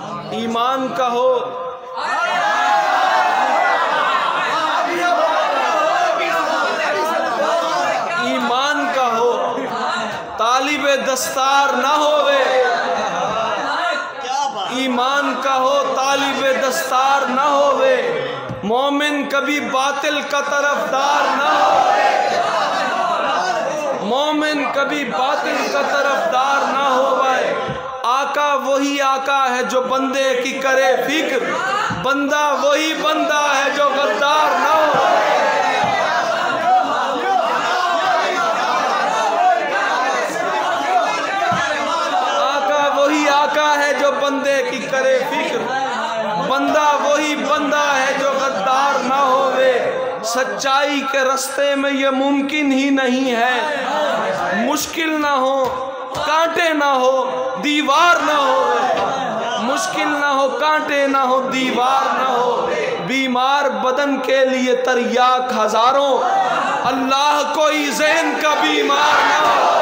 ईमान का हो, ईमान का हो, तालिबे दस्तार ना होवे। ईमान का हो, तालिबे दस्तार ना होवे। मोमिन कभी बातिल का तरफदार ना होवे। मोमिन कभी बातिल का तरफदार ना होवे। आका वही आका है जो बंदे की करे फिक्र, बंदा वही बंदा है जो गद्दार ना हो। आका वही आका है जो बंदे की करे फिक्र, बंदा वही बंदा है जो गद्दार ना होवे। सच्चाई के रास्ते में ये मुमकिन ही नहीं है, मुश्किल ना हो, कांटे ना हो, दीवार ना हो। मुश्किल ना हो, कांटे ना हो, दीवार ना हो। बीमार बदन के लिए तरियाक हजारों, अल्लाह कोई ज़हन का बीमार ना हो।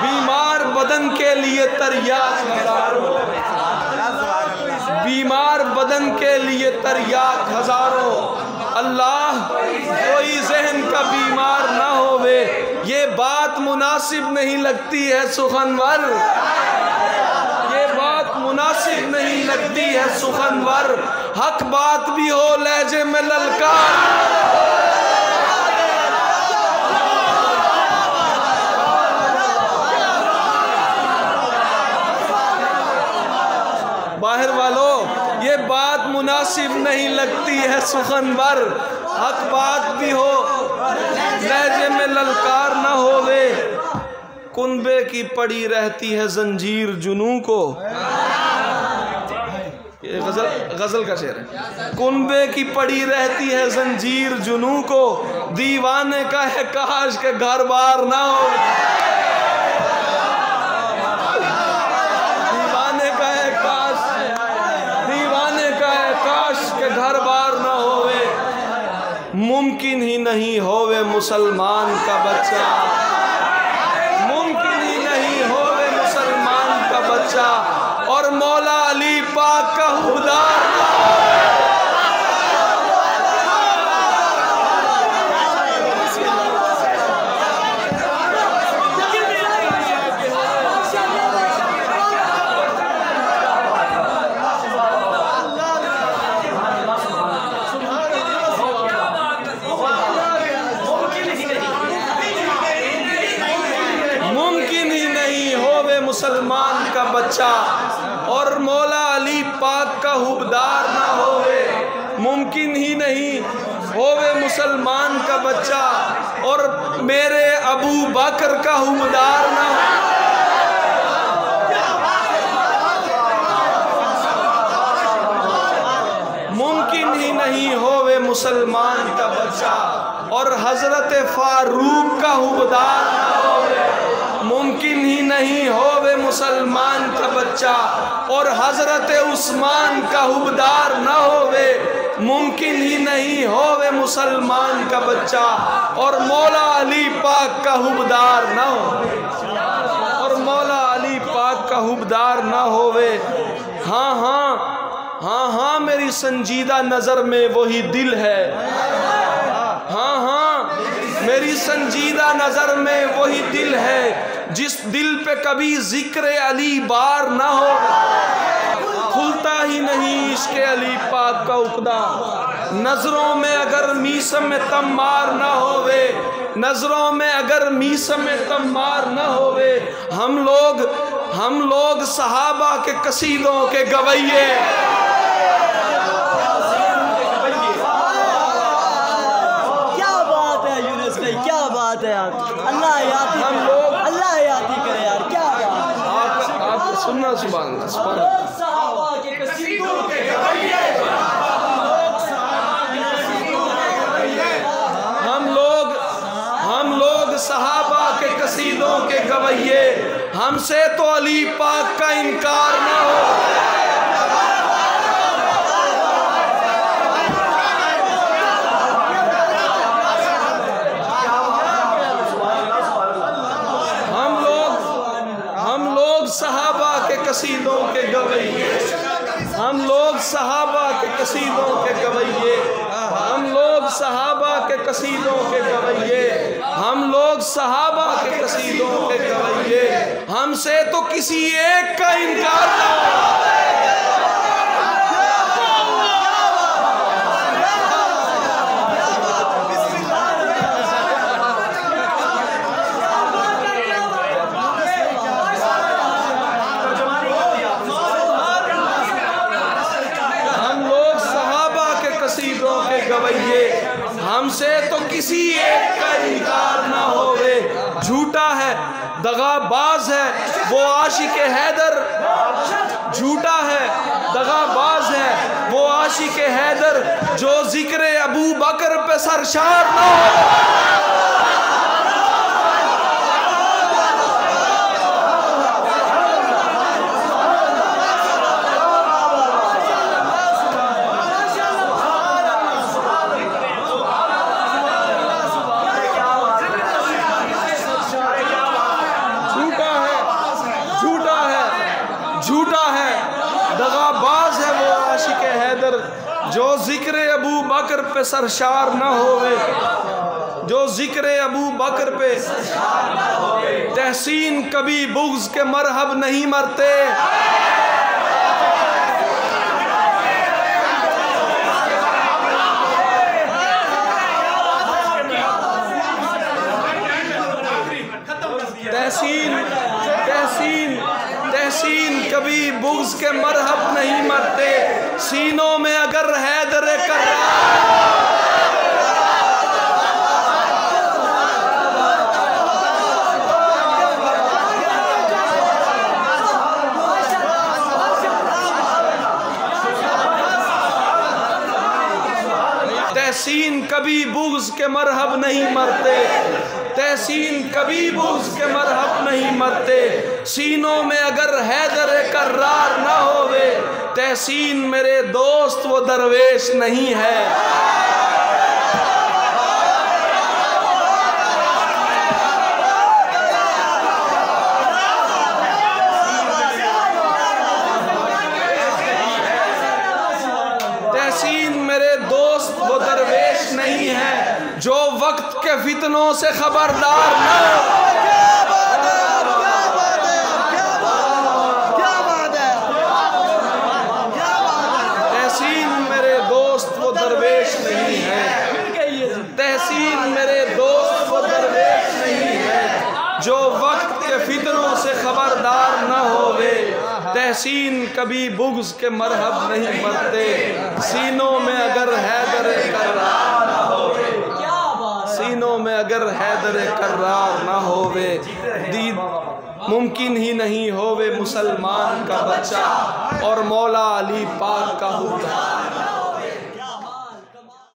बीमार बदन के लिए तरियाक हजारों, बीमार बदन के लिए तरियाक हजारों, अल्लाह कोई जहन का बीमार ना होवे। ये बात मुनासिब नहीं लगती है सुखनवर, ये बात मुनासिब नहीं लगती है सुखनवर। हक बात भी हो लहजे में ललकार। बाहर वालों, ये बात मुनासिब नहीं लगती है सुखनवर। हक बात भी हो लहजे में ललकार ना होवे। कुनबे की पड़ी रहती है जंजीर जुनू को, ये गजल का शेर है। कुनबे की पड़ी रहती है जंजीर जुनू को, दीवाने का है काश के घर बार ना हो। घर बार ना होवे। मुमकिन ही नहीं होवे मुसलमान का बच्चा, मुमकिन ही नहीं होवे मुसलमान का बच्चा, और मौला अली पाक का हुबदार ना होवे। मुसलमान का बच्चा और मौला अली पाक का हुबदार ना होवे। मुमकिन ही नहीं होवे मुसलमान का बच्चा और मेरे अबू बकर का हुबदार ना हो। मुमकिन ही नहीं होवे मुसलमान का बच्चा और हजरत फारूक का हुबदार ना होवे। मुमकिन ही नहीं होवे मुसलमान का बच्चा और हजरत उस्मान का हुबदार ना होवे। मुमकिन ही नहीं होवे मुसलमान का बच्चा और मौला अली पाक का हुबदार ना हो, और मौला अली पाक का हुबदार ना होवे। हाँ हाँ हाँ हाँ, मेरी संजीदा नजर में वही दिल है। हाँ हाँ, मेरी संजीदा नजर में वही दिल है जिस दिल पे कभी जिक्र अली बार ना हो। खुलता ही नहीं इश्क अली पाक का उकदा, नजरों में अगर मीसम में तम्मार ना होवे, नजरों में अगर मीसम में तम्मार ना होवे। हम लोग सहाबा के कसीदों के गवैये, क्या बात है यार, अल्लाह याद, हम लोग अल्लाह याद ही करे यार। क्या बात आप सुनना। सुभान अल्लाह, सुभान अल्लाह। सहाबा के कसीदों के गवैये, हम लोग सहाबा के कसीदों के गवैये। हमसे तो अली पाक का इनकार ना हो। कसीदों के गवैये, हम लोग सहाबा के कसीदों के गवैये, हम लोग सहाबा के कसीदों के गवैये, हमसे तो किसी एक का इनकार ना हो। गवैये, हमसे तो किसी एक का इनकार ना होवे। झूठा है दगाबाज है वो आशिक हैदर, झूठा है दगाबाज है वो आशिक हैदर, जो जिक्र अबू बकर पे सरशार ना हो। झूठा है दगाबाज है वो आशिक हैदर, जो जिक्र अबू बकर पे सरशार न होवे, जो जिक्र अबू बकर पे तहसीन कभी बुग़्ज़ के मरहब नहीं मरते। तहसीन कभी बुग़्ज़ के मरहब नहीं मरते, सीनों में अगर हैदर तहसीन कभी बुग़्ज़ के मरहब नहीं मरते, तहसीन कभी बुग़्ज़ के मरहब नहीं मरते, सीनों में अगर हैदर कर्रार न होवे, तहसीन मेरे दोस्त वो दरवेश नहीं है। तहसीन मेरे दोस्त वो दरवेश नहीं है, जो वक्त के फितनों से खबरदार न हो। तहसीन मेरे दोस्त वो दरवेश नहीं है, तहसीन मेरे दोस्त वो दरवेश नहीं है, जो वक्त के फितनों से खबरदार न होवे, तहसीन कभी बुग़्ज़ के मरहब नहीं मरते, सीनों में अगर हैदर कर्रार न होवे, सीनों में अगर हैदर कर्रार न होवे, दीद मुमकिन ही नहीं होवे मुसलमान का बच्चा और मौला अली पाक का हुक्म।